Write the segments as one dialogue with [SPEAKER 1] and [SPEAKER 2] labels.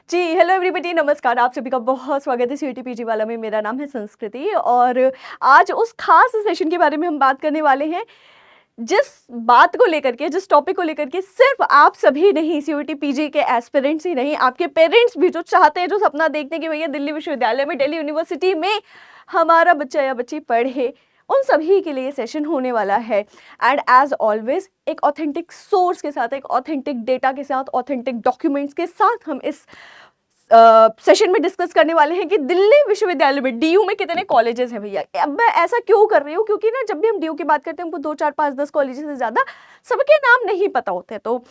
[SPEAKER 1] जी, hello everybody, नमस्कार। आप सभी का बहुत स्वागत है सीईटी पीजी वाला में। मेरा नाम है संस्कृति और आज उस खास सेशन के बारे में हम बात करने वाले हैं, जिस बात को लेकर के, जिस टॉपिक को लेकर के सिर्फ आप सभी नहीं, सीईटी पीजी के एस्पिरेंट्स ही नहीं, आपके पेरेंट्स भी जो चाहते हैं, जो सपना देखते हैं कि भैया दिल्ली विश्वविद्यालय में, दिल्ली यूनिवर्सिटी में हमारा बच्चा या बच्ची पढ़े, उन सभी के लिए सेशन होने वाला है। एंड एज ऑलवेज एक ऑथेंटिक सोर्स के साथ, एक ऑथेंटिक डेटा के साथ, ऑथेंटिक डॉक्यूमेंट्स के साथ हम इस सेशन में डिस्कस करने वाले हैं कि दिल्ली विश्वविद्यालय में डीयू में कितने कॉलेजेस हैं भैया। अब मैं ऐसा क्यों कर रही हूँ, क्योंकि ना जब भी हम डीयू की बात करते हैं हमको 2 4 5 10 कॉलेजेस से ज़्यादा सबके नाम नहीं पता होते हैं। तो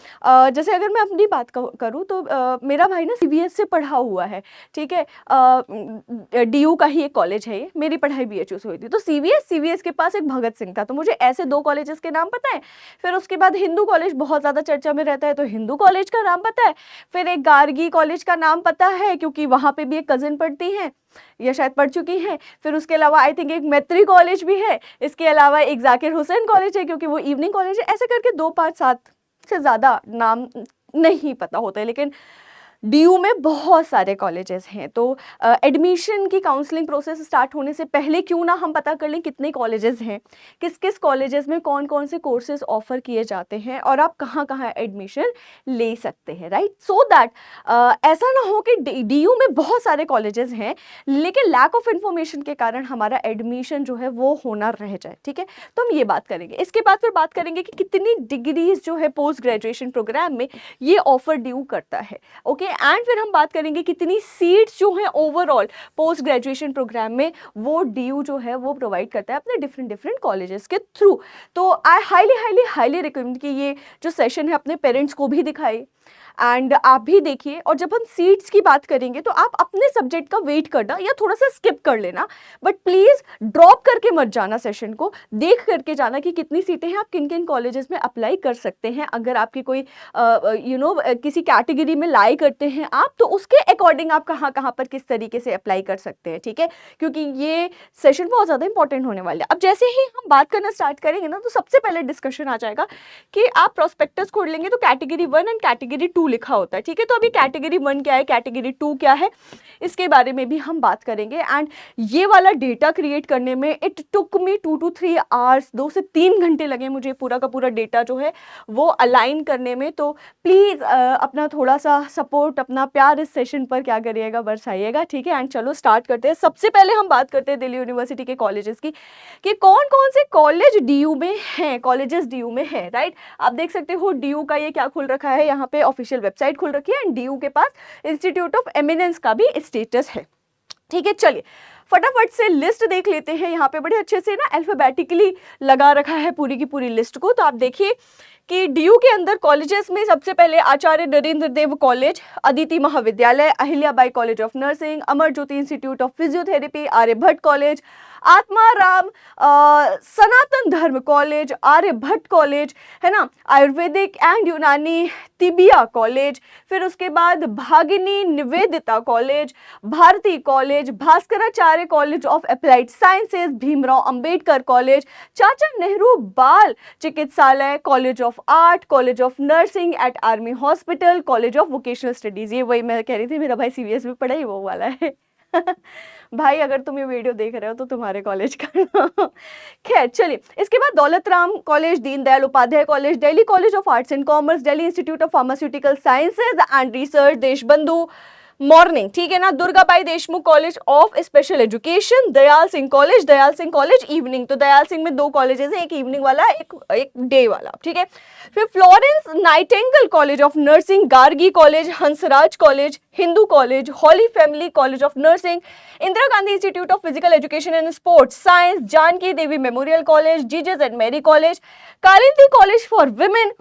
[SPEAKER 1] जैसे अगर मैं अपनी बात करूँ तो मेरा भाई ना सीबीएस से पढ़ा हुआ है, ठीक है। डीयू का ही एक कॉलेज है ये, मेरी पढ़ाई बीएचयू से हुई थी। तो सीबीएस के पास एक भगत सिंह था, तो मुझे ऐसे 2 कॉलेजेस के नाम पता है। फिर उसके बाद हिंदू कॉलेज बहुत ज़्यादा चर्चा में रहता है, तो हिंदू कॉलेज का नाम पता है। फिर एक गार्गी कॉलेज का नाम पता है, क्योंकि वहाँ पे भी एक कज़न पढ़ती हैं या शायद पढ़ चुकी हैं। फिर उसके अलावा आई थिंक एक मैत्री कॉलेज भी है। इसके अलावा एक जाकिर हुसैन कॉलेज है, क्योंकि वो इवनिंग कॉलेज है। ऐसे करके 2 5 7 से ज़्यादा नाम नहीं पता होता है, लेकिन डीयू में बहुत सारे कॉलेजेस हैं। तो एडमिशन की काउंसलिंग प्रोसेस स्टार्ट होने से पहले क्यों ना हम पता कर लें कितने कॉलेजेस हैं, किस किस कॉलेजेस में कौन कौन से कोर्सेज ऑफर किए जाते हैं और आप कहाँ कहाँ एडमिशन ले सकते हैं, राइट। सो दैट ऐसा ना हो कि डीयू में बहुत सारे कॉलेजेस हैं लेकिन लैक ऑफ इन्फॉर्मेशन के कारण हमारा एडमिशन जो है वो होना रह जाए, ठीक है। तो हम ये बात करेंगे। इसके बाद फिर बात करेंगे कि कितनी डिग्रीज जो है पोस्ट ग्रेजुएशन प्रोग्राम में ये ऑफर डीयू करता है, ओके। एंड फिर हम बात करेंगे कितनी सीट्स जो हैं ओवरऑल पोस्ट ग्रेजुएशन प्रोग्राम में वो डीयू जो है वो प्रोवाइड करता है अपने डिफरेंट कॉलेजेस के थ्रू। तो आई हाईली रिकमेंड कि ये जो सेशन है अपने पेरेंट्स को भी दिखाए एंड आप भी देखिए। और जब हम सीट्स की बात करेंगे तो आप अपने सब्जेक्ट का वेट करना या थोड़ा सा स्किप कर लेना, बट प्लीज़ ड्रॉप करके मत जाना सेशन को। देख करके जाना कि कितनी सीटें हैं, आप किन किन कॉलेजेस में अप्लाई कर सकते हैं। अगर आपकी कोई किसी कैटेगरी में लाई करते हैं आप, तो उसके अकॉर्डिंग आप कहाँ कहाँ पर किस तरीके से अप्लाई कर सकते हैं, ठीक है। क्योंकि ये सेशन बहुत ज़्यादा इंपॉर्टेंट होने वाला है। अब जैसे ही हम बात करना स्टार्ट करेंगे ना, तो सबसे पहले डिस्कशन आ जाएगा कि आप प्रोस्पेक्टस खोल लेंगे तो कैटेगरी 1 एंड कैटेगरी 2 लिखा होता है, ठीक है। तो अभी कैटेगरी 1 क्या है, कैटेगरी 2 क्या है, इसके बारे में भी हम बात करेंगे। एंड ये वाला डेटा क्रिएट करने में it took me 2 to 3 hours, 2 से 3 घंटे लगे मुझे पूरा का पूरा डेटा जो है वो अलाइन करने में। तो प्लीज़ अपना थोड़ा सा सपोर्ट, अपना प्यार इस सेशन पर क्या करिएगा, बरसाइएगा, ठीक है। एंड चलो स्टार्ट करते हैं। सबसे पहले हम बात करते हैं दिल्ली यूनिवर्सिटी के कॉलेजेस की, कि कौन कौन से कॉलेज डीयू में हैं, कॉलेजेस डीयू में हैं, राइट। आप देख सकते हो डीयू का ये क्या खुल रखा है, यहाँ पे ऑफिशियल वेबसाइट खुल रखी है एंड डीयू के पास इंस्टीट्यूट ऑफ एमिनेंस का भी स्टेटस है, ठीक है। चलिए फटाफट से लिस्ट देख लेते हैं। यहाँ पे बड़े अच्छे से ना अल्फाबेटिकली लगा रखा है पूरी की पूरी लिस्ट को। तो आप देखिए कि डीयू के अंदर कॉलेजेस में सबसे पहले Acharya Narendra Dev college, Aditi Mahavidyalaya, Ahilyabai college of nursing, Amar Jyoti institute of physiotherapy, Aryabhatta college, Atmaram Sanatan Dharma college, Aryabhatta college, है ना, आयुर्वेदिक एंड यूनानी तिबिया कॉलेज। फिर उसके बाद Bhagini Nivedita college, Bharati college, Bhaskaracharya college of applied sciences, Bhimrao Ambedkar college, Chacha Nehru Bal Chikitsalaya, college of art, college of nursing at army hospital, college of vocational studies. ये वही मैं कह रही थी, मेरा भाई सीबीएस में पढ़ा ही वो वाला है। भाई अगर तुम ये वीडियो देख रहे हो तो तुम्हारे कॉलेज का खैर चलिए। इसके बाद Daulat Ram College, Deendayal Upadhyaya College, Delhi College of Arts and Commerce, Delhi Institute of Pharmaceutical Sciences and Research, Deshbandhu morning, ठीक है ना, Durgabai Deshmukh College of Special Education, Dayal Singh College evening. तो दयाल सिंह में 2 कॉलेजेस हैं, एक इवनिंग वाला, एक डे वाला, ठीक है। फिर Florence Nightingale college of nursing, Gargi college, Hansraj college, Hindu college, holy family college of nursing, Indira Gandhi institute of physical education and sports science, Janki Devi memorial college, Jesus and Mary college, Kalindi college for women,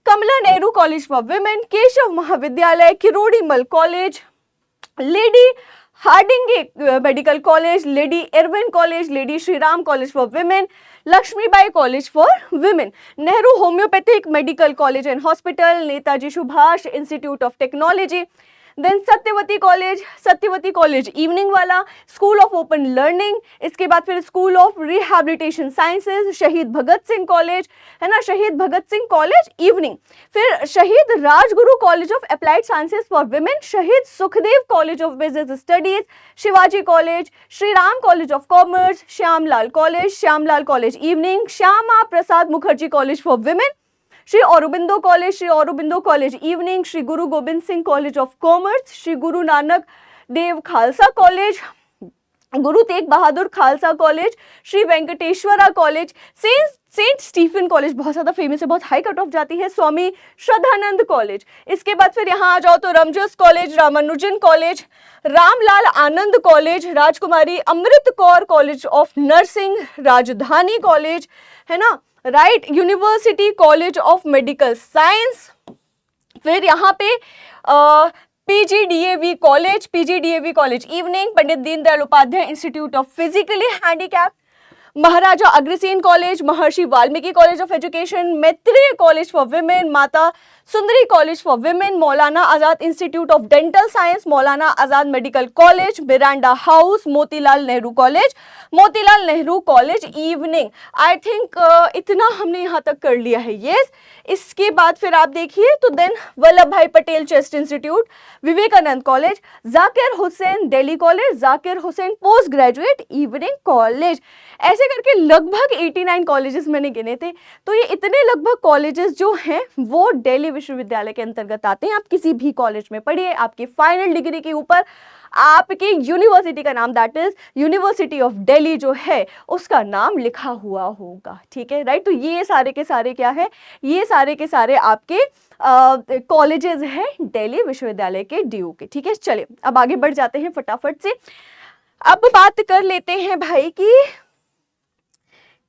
[SPEAKER 1] Kamla Nehru college for women, Keshav Mahavidyalaya, Kirorimal college, lady Hardinge medical college, lady Irwin college, lady Shriram college for women, Lakshmibai college for women, Nehru homeopathic medical college and Hospital, Netaji Subhash Institute of Technology, then Satyawati College evening वाला, School of Open Learning, इसके बाद फिर school of rehabilitation sciences, शहीद Bhagat Singh college, है ना, शहीद Bhagat Singh College evening, फिर Shaheed Rajguru college of applied sciences for women, Shaheed Sukhdev college of business studies, Shivaji college, Shri Ram college of commerce, Shyamlal college evening, Shyama Prasad Mukherjee college for women, Shri Aurobindo college evening, Shri Guru Gobind Singh college of commerce, Shri Guru Nanak Dev Khalsa college, Guru Tegh Bahadur Khalsa college, Shri Venkateswara college, Saint Stephen college बहुत ज्यादा famous है, बहुत high cut off जाती है, Swami Shraddhanand college. इसके बाद फिर यहाँ आ जाओ तो Ramjas college, Ramanujan college, Ramlal Anand college, Rajkumari Amrit Kaur college of nursing, Rajdhani college, है ना, right, university college of medical science, फिर यहाँ पे PGDAV college evening, Pandit Deendayal Upadhyay institute of physically handicap, Maharaja Agrasen college, Maharshi Valmiki college of education, Maitreyi college for women, Mata Sundari college for women, Maulana Azad institute of dental science, Maulana Azad medical college, Miranda house, Motilal Nehru college evening. I think इतना हमने यहाँ तक कर लिया है। यस, इसके बाद फिर आप देखिए तो then Vallabh Bhai Patel Chest Institute, Vivekananda College, Zakir Hussain Delhi College, Zakir Husain Post Graduate Evening College, ऐसे करके लगभग 89 कॉलेजेस मैंने गिने थे। तो ये इतने लगभग कॉलेजेस जो हैं वो दिल्ली विश्वविद्यालय के अंतर्गत आते हैं। आप किसी भी कॉलेज में पढ़िए, आपकी फाइनल डिग्री के ऊपर आपकी यूनिवर्सिटी का नाम, that is university of Delhi जो है उसका नाम लिखा हुआ होगा। ठीक है, राइट। तो ये सारे के सारे क्या है, ये सारे के सारे आपके कॉलेजेस हैं दिल्ली विश्वविद्यालय के डीयू के। ठीक है, चलिए अब आगे बढ़ जाते हैं फटाफट से। अब बात कर लेते हैं भाई कि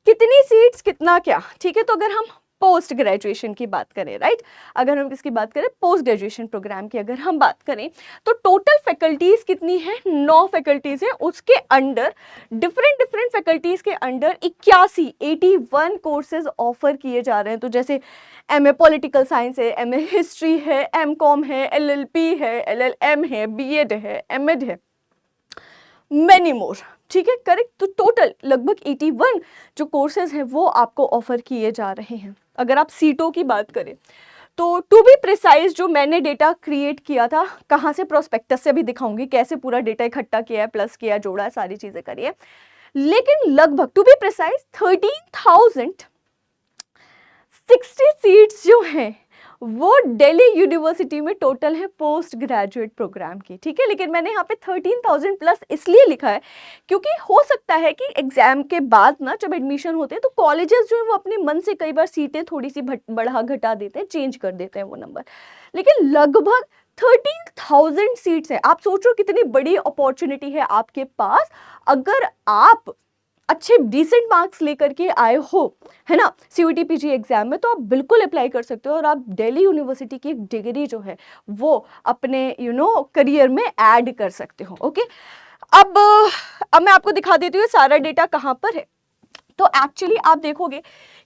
[SPEAKER 1] कितनी सीट्स कितना क्या। ठीक है, तो अगर हम पोस्ट ग्रेजुएशन की बात करें, राइट, अगर हम किसकी बात करें, पोस्ट ग्रेजुएशन प्रोग्राम की अगर हम बात करें तो टोटल फैकल्टीज कितनी है, 9 फैकल्टीज है। उसके अंडर डिफरेंट फैकल्टीज के अंडर 81 कोर्सेज ऑफर किए जा रहे हैं। तो जैसे एमए पॉलिटिकल साइंस है, एमए हिस्ट्री है, एमकॉम है, एलएलपी है, एलएलएम है, बीएड है, एमएड है, मैनी मोर। ठीक है, करेक्ट। तो टोटल लगभग 81 जो कोर्सेज हैं वो आपको ऑफर किए जा रहे हैं। अगर आप सीटों की बात करें तो टू बी प्रिसाइज जो मैंने डेटा क्रिएट किया था, कहाँ से, प्रोस्पेक्टस से भी दिखाऊंगी कैसे पूरा डेटा इकट्ठा किया है, प्लस किया, जोड़ा है, सारी चीजें करिए। लेकिन लगभग टू बी प्रिसाइज 13,060 सीट्स जो हैं वो दिल्ली यूनिवर्सिटी में टोटल है पोस्ट ग्रेजुएट प्रोग्राम की। ठीक है, लेकिन मैंने यहाँ पे 13,000 प्लस इसलिए लिखा है क्योंकि हो सकता है कि एग्जाम के बाद ना जब एडमिशन होते हैं तो कॉलेजेस जो है वो अपने मन से कई बार सीटें थोड़ी सी बढ़ा घटा देते हैं, चेंज कर देते हैं वो नंबर। लेकिन लगभग 13,000 सीट्स है। आप सोचो कितनी बड़ी अपॉर्चुनिटी है आपके पास अगर आप अच्छे डिसेंट मार्क्स लेकर के आए हो, है ना, सीयूटी पीजी एग्जाम में, तो आप बिल्कुल अप्लाई कर सकते हो और आप दिल्ली यूनिवर्सिटी की एक डिग्री जो है वो अपने करियर में ऐड कर सकते हो। ओके, अब मैं आपको दिखा देती हूँ सारा डेटा कहाँ पर है। तो एक्चुअली आप देखोगे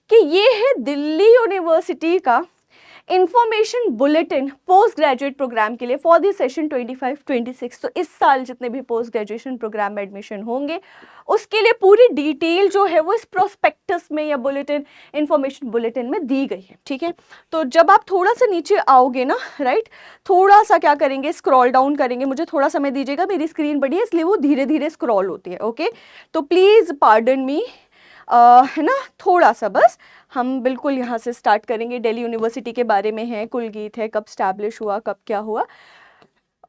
[SPEAKER 1] कि ये है दिल्ली यूनिवर्सिटी का information bulletin post graduate programme के लिए फॉर द सेशन 25-26। तो इस साल जितने भी पोस्ट ग्रेजुएशन प्रोग्राम में एडमिशन होंगे उसके लिए पूरी डिटेल जो है वो इस प्रोस्पेक्टस में या बुलेटिन, इंफॉर्मेशन बुलेटिन में दी गई है। ठीक है, तो जब आप थोड़ा सा नीचे आओगे ना, राइट, थोड़ा सा क्या करेंगे, स्क्रॉल डाउन करेंगे। मुझे थोड़ा समय दीजिएगा, मेरी स्क्रीन बड़ी है इसलिए वो धीरे धीरे स्क्रॉल होती है। ओके, तो प्लीज पार्डन मी, है ना, थोड़ा सा बस। हम बिल्कुल यहाँ से स्टार्ट करेंगे। दिल्ली यूनिवर्सिटी के बारे में है, कुलगीत है, कब स्टैब्लिश हुआ, कब क्या हुआ,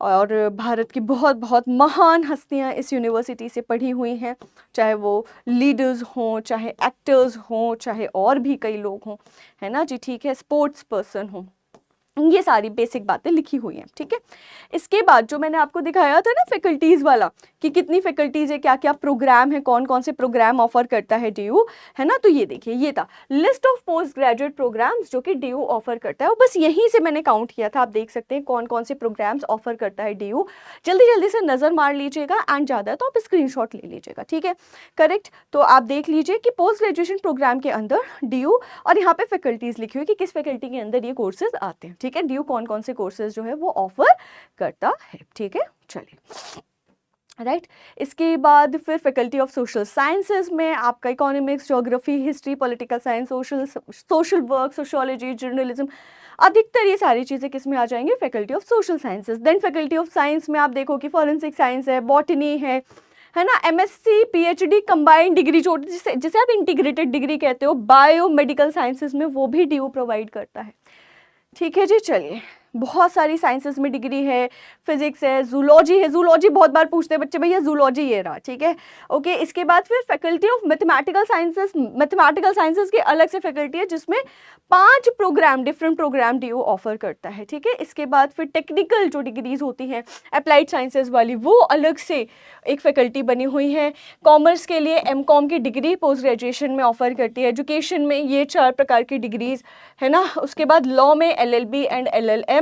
[SPEAKER 1] और भारत की बहुत बहुत महान हस्तियाँ इस यूनिवर्सिटी से पढ़ी हुई हैं, चाहे वो लीडर्स हों, चाहे एक्टर्स हों, चाहे और भी कई लोग हों, है ना जी। ठीक है, स्पोर्ट्स पर्सन हों, ये सारी बेसिक बातें लिखी हुई हैं। ठीक है, इसके बाद जो मैंने आपको दिखाया था ना फैकल्टीज वाला कि कितनी फैकल्टीज है, क्या क्या प्रोग्राम है, कौन कौन से प्रोग्राम ऑफर करता है डीयू, है ना, तो ये देखिए, ये था list of post graduate programmes जो कि डीयू ऑफर करता है। और बस यहीं से मैंने काउंट किया था। आप देख सकते हैं कौन कौन से प्रोग्राम्स ऑफर करता है डीयू। जल्दी जल्दी से नजर मार लीजिएगा एंड ज़्यादा है तो आप स्क्रीनशॉट ले लीजिएगा। ठीक है, करेक्ट। तो आप देख लीजिए कि पोस्ट ग्रेजुएशन प्रोग्राम के अंदर डीयू और यहाँ पे फैकल्टीज लिखी हुई कि किस फैकल्टी के अंदर ये कोर्सेज आते हैं। ठीक है, ड्यू कौन कौन से कोर्सेज जो है वो ऑफर करता है, ठीक है। चलिए राइट इसके बाद फिर फैकल्टी ऑफ सोशल साइंसेज में आपका economics, geography, history, political science, social work, sociology, journalism, अधिकतर ये सारी चीज़ें किस में आ जाएंगी, faculty of social sciences. Then faculty of science में आप देखो कि फॉरेंसिक साइंस है, बॉटनी है ना, एमएससी पीएचडी कंबाइंड डिग्री जो जिसे जिसे आप इंटीग्रेटेड डिग्री कहते हो, बायो मेडिकल साइंसेज में वो भी डीयू प्रोवाइड करता है, ठीक है जी। चलिए बहुत सारी साइंसेस में डिग्री है, फिजिक्स है, जूलॉजी है, जूलॉजी बहुत बार पूछते हैं बच्चे, भैया जूलॉजी ये रहा, ठीक है ओके। इसके बाद फिर फैकल्टी ऑफ मैथमेटिकल साइंसेस की अलग से फैकल्टी है जिसमें 5 programme, different programme DU offer करता है, ठीक है। इसके बाद फिर टेक्निकल जो डिग्रीज होती हैं अप्लाइड साइंसेज वाली, वो अलग से एक फैकल्टी बनी हुई है। कॉमर्स के लिए एमकॉम की डिग्री पोस्ट ग्रेजुएशन में ऑफर करती है। एजुकेशन में ये 4 प्रकार की डिग्रीज है ना। उसके बाद लॉ में LLB and LLM,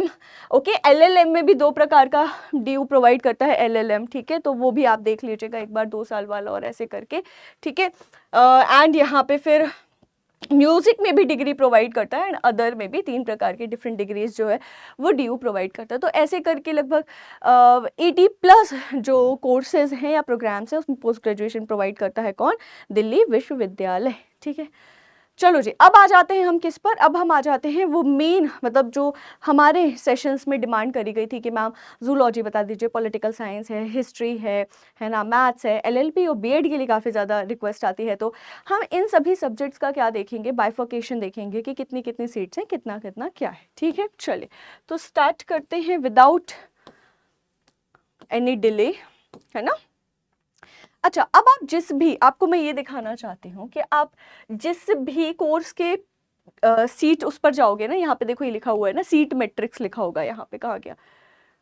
[SPEAKER 1] okay. LLM में भी 2 प्रकार का डीयू प्रोवाइड करता है एलएलएम, ठीक है, तो वो भी आप देख लीजिएगा एक बार, 2 साल वाला और ऐसे करके, ठीक है। एंड यहाँ पे फिर म्यूजिक में भी डिग्री प्रोवाइड करता है एंड अदर में भी 3 प्रकार की डिफरेंट डिग्रीज जो है वो डीयू प्रोवाइड करता है। तो ऐसे करके लगभग 80+ जो कोर्सेज हैं या प्रोग्राम्स हैं उसमें पोस्ट ग्रेजुएशन प्रोवाइड करता है कौन, दिल्ली विश्वविद्यालय, ठीक है। चलो जी अब आ जाते हैं हम किस पर, अब हम आ जाते हैं वो मेन, मतलब जो हमारे सेशंस में डिमांड करी गई थी कि मैम जूलॉजी बता दीजिए, पॉलिटिकल साइंस है, हिस्ट्री है ना, मैथ्स है, एलएलबी और बीएड के लिए काफ़ी ज़्यादा रिक्वेस्ट आती है। तो हम इन सभी सब्जेक्ट्स का क्या देखेंगे, बाइफर्केशन देखेंगे कि कितनी कितनी सीट्स हैं, कितना कितना क्या है, ठीक है। चलिए तो स्टार्ट करते हैं विदाउट एनी डिले, है ना। अच्छा अब आप जिस भी, आपको मैं ये दिखाना चाहती हूँ कि आप जिस भी कोर्स के सीट उस पर जाओगे ना, यहाँ पे देखो ये लिखा हुआ है ना, सीट मैट्रिक्स लिखा होगा, यहाँ पे कहाँ गया,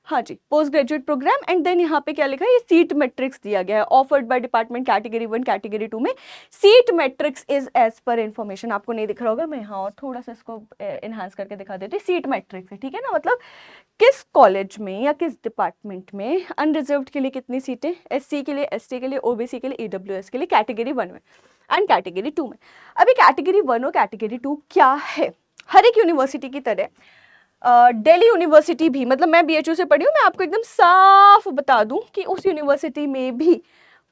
[SPEAKER 1] हाँ जी, post graduate programme, and then यहाँ पे क्या लिखा है, ये सीट मैट्रिक्स दिया गया है, offered by department category 1 category 2 में seat matrix is as per information. आपको नहीं दिख रहा होगा, मैं यहाँ और थोड़ा सा इसको एनहांस करके दिखा देती हूँ। सीट मैट्रिक्स है, ठीक है ना, मतलब किस कॉलेज में या किस डिपार्टमेंट में अनरिजर्व्ड के लिए कितनी सीटें, एससी के लिए, एसटी के लिए, ओबीसी के लिए, ईडब्ल्यूएस के लिए कैटेगरी 1 में एंड कैटेगरी 2 में। अभी कैटेगरी 1 और कैटेगरी 2 क्या है, हर एक यूनिवर्सिटी की तरह दिल्ली यूनिवर्सिटी भी, मतलब मैं बीएचयू से पढ़ी हूँ, मैं आपको एकदम साफ बता दूं कि उस यूनिवर्सिटी में भी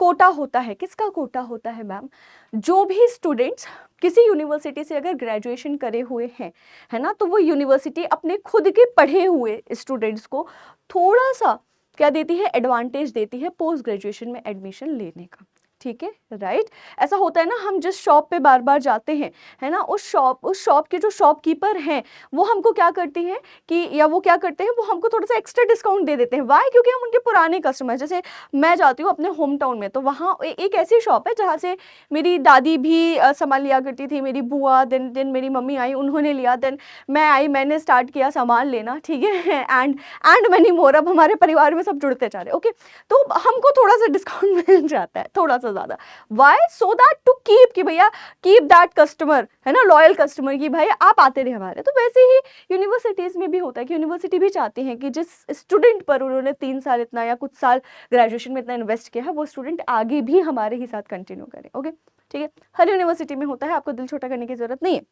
[SPEAKER 1] कोटा होता है। किसका कोटा होता है मैम, जो भी स्टूडेंट्स किसी यूनिवर्सिटी से अगर ग्रेजुएशन करे हुए हैं, है ना, तो वो यूनिवर्सिटी अपने खुद के पढ़े हुए स्टूडेंट्स को थोड़ा सा क्या देती है, एडवांटेज देती है पोस्ट ग्रेजुएशन में एडमिशन लेने का, ठीक है राइट। ऐसा होता है ना, हम जिस शॉप पे बार बार जाते हैं, है ना, उस शॉप के जो शॉपकीपर हैं वो हमको क्या करती हैं कि, या वो क्या करते हैं, वो हमको थोड़ा सा एक्स्ट्रा डिस्काउंट दे देते हैं। वाई, क्योंकि हम उनके पुराने कस्टमर। जैसे मैं जाती हूँ अपने होम टाउन में, तो वहाँ एक ऐसी शॉप है जहाँ से मेरी दादी भी सामान लिया करती थी, मेरी बुआ, देन मेरी मम्मी आई, उन्होंने लिया, देन मैं आई, मैंने स्टार्ट किया सामान लेना, ठीक है, एंड मैनी मोर, अब हमारे परिवार में सब जुड़ते जा रहे, ओके। तो हमको थोड़ा सा डिस्काउंट मिल जाता है, थोड़ा सा ज्यादा। Why, so that to keep, कि भैया कीप दैट कस्टमर, है ना, लॉयल कस्टमर, की भाई आप आते रहे हमारे। तो वैसे ही यूनिवर्सिटीज में भी होता है कि यूनिवर्सिटी भी चाहती हैं कि जिस स्टूडेंट पर उन्होंने 3 साल इतना या कुछ साल ग्रेजुएशन में इतना इन्वेस्ट किया है, वो स्टूडेंट आगे भी हमारे ही साथ कंटिन्यू करे, ओके ठीक है। हर यूनिवर्सिटी में होता है, आपको दिल छोटा करने की जरूरत नहीं है।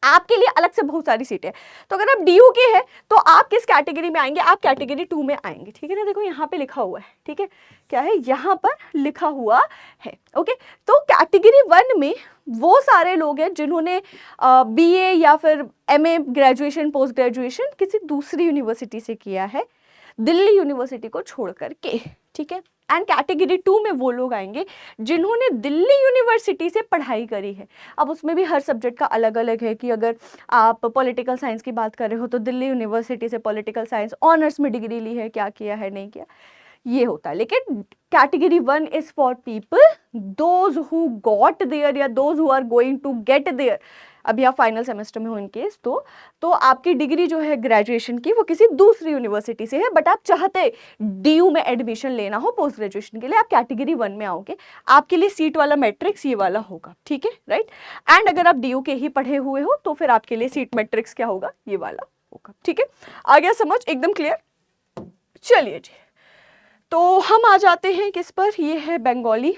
[SPEAKER 1] आपके लिए अलग से बहुत सारी सीटें। तो अगर आप डीयू के हैं तो आप किस कैटेगरी में आएंगे, आप कैटेगरी 2 में आएंगे, ठीक है ना। देखो यहाँ पे लिखा हुआ है, ठीक है, क्या है यहाँ पर लिखा हुआ है, ओके। तो कैटेगरी 1 में वो सारे लोग हैं जिन्होंने बीए या फिर एमए, ग्रेजुएशन, पोस्ट ग्रेजुएशन किसी दूसरी यूनिवर्सिटी से किया है, दिल्ली यूनिवर्सिटी को छोड़ करके, ठीक है। एंड कैटेगरी 2 में वो लोग आएंगे जिन्होंने दिल्ली यूनिवर्सिटी से पढ़ाई करी है। अब उसमें भी हर सब्जेक्ट का अलग अलग है कि अगर आप पॉलिटिकल साइंस की बात कर रहे हो तो दिल्ली यूनिवर्सिटी से पॉलिटिकल साइंस ऑनर्स में डिग्री ली है, क्या किया है, नहीं किया, ये होता है। लेकिन category 1 is for people those who got there या those who are going to get there. अभी आप फाइनल सेमेस्टर में हो इन केस, तो आपकी डिग्री जो है ग्रेजुएशन की वो किसी दूसरी यूनिवर्सिटी से है, बट आप चाहते डीयू में एडमिशन लेना हो पोस्ट ग्रेजुएशन के लिए, आप कैटेगरी 1 में आओगे। आपके लिए सीट वाला मैट्रिक्स ये वाला होगा, ठीक है राइट। एंड अगर आप डीयू के ही पढ़े हुए हो तो फिर आपके लिए सीट मैट्रिक्स क्या होगा, ये वाला होगा, ठीक है। आ गया समझ, एकदम क्लियर। चलिए जी, तो हम आ जाते हैं किस पर, ये है बंगाली,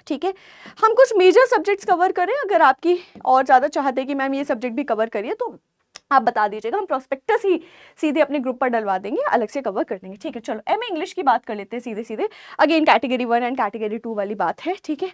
[SPEAKER 1] ठीक है। हम कुछ मेजर सब्जेक्ट्स कवर करें, अगर आपकी और ज़्यादा चाहते हैं कि मैम ये सब्जेक्ट भी कवर करिए तो आप बता दीजिएगा, हम प्रोस्पेक्टस ही सीधे अपने ग्रुप पर डलवा देंगे, अलग से कवर कर देंगे, ठीक है। चलो एमए इंग्लिश की बात कर लेते हैं सीधे सीधे। अगेन कैटेगरी 1 एंड कैटेगरी 2 वाली बात है, ठीक है।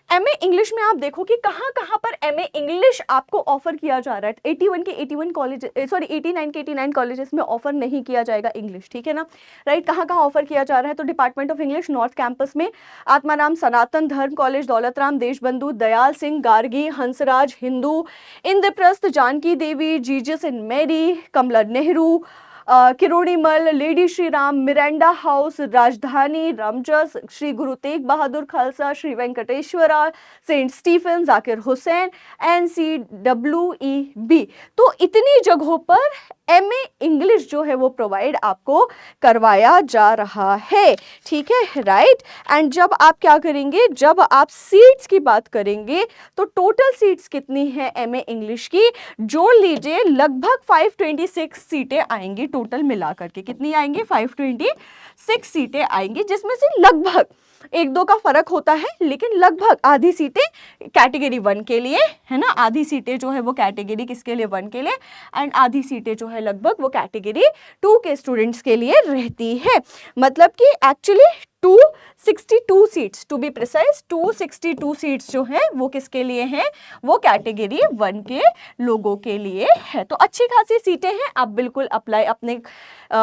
[SPEAKER 1] एमए इंग्लिश में आप देखो कि कहाँ कहाँ पर एमए इंग्लिश आपको ऑफर किया जा रहा है। 81 के 81 कॉलेज, सॉरी 89 के 89 कॉलेजेस में ऑफर नहीं किया जाएगा इंग्लिश, ठीक है ना, राइट। कहाँ कहाँ ऑफर किया जा रहा है, तो department of English north campus में Atmaram Sanatan Dharma college, Daulatram Deshbandhu, Dayal Singh Gargi, Hansraj Hindu, Indraprastha Janki Devi, Jesus and Mary, Kamla Nehru, Kirorimal, lady Shri Ram, Miranda house, Rajdhani, Ramjas, Shri Guru Tegh Bahadur Khalsa, Shri Venkateswara, saint Stephen, Zakir Hussain, NCWEB। तो इतनी जगहों पर एमए इंग्लिश जो है वो प्रोवाइड आपको करवाया जा रहा है, ठीक है, राइट। एंड जब आप क्या करेंगे, जब आप सीट्स की बात करेंगे तो टोटल सीट्स कितनी है एमए इंग्लिश की, जोड़ लीजिए, लगभग 526 सीटें आएंगी टोटल मिला करके। कितनी आएंगी, 526 सीटें आएंगी, जिसमें से लगभग एक दो का फर्क होता है, लेकिन लगभग आधी सीटें कैटेगरी 1 के लिए है ना, आधी सीटें जो है वो कैटेगरी किसके लिए, 1 के लिए, एंड आधी सीटें जो है लगभग वो कैटेगरी 2 के स्टूडेंट्स के लिए रहती है। मतलब कि actually 262 seats, to be precise 262 seats जो हैं वो किसके लिए हैं, वो कैटेगरी 1 के लोगों के लिए है। तो अच्छी खासी सीटें हैं, आप बिल्कुल अप्लाई अपने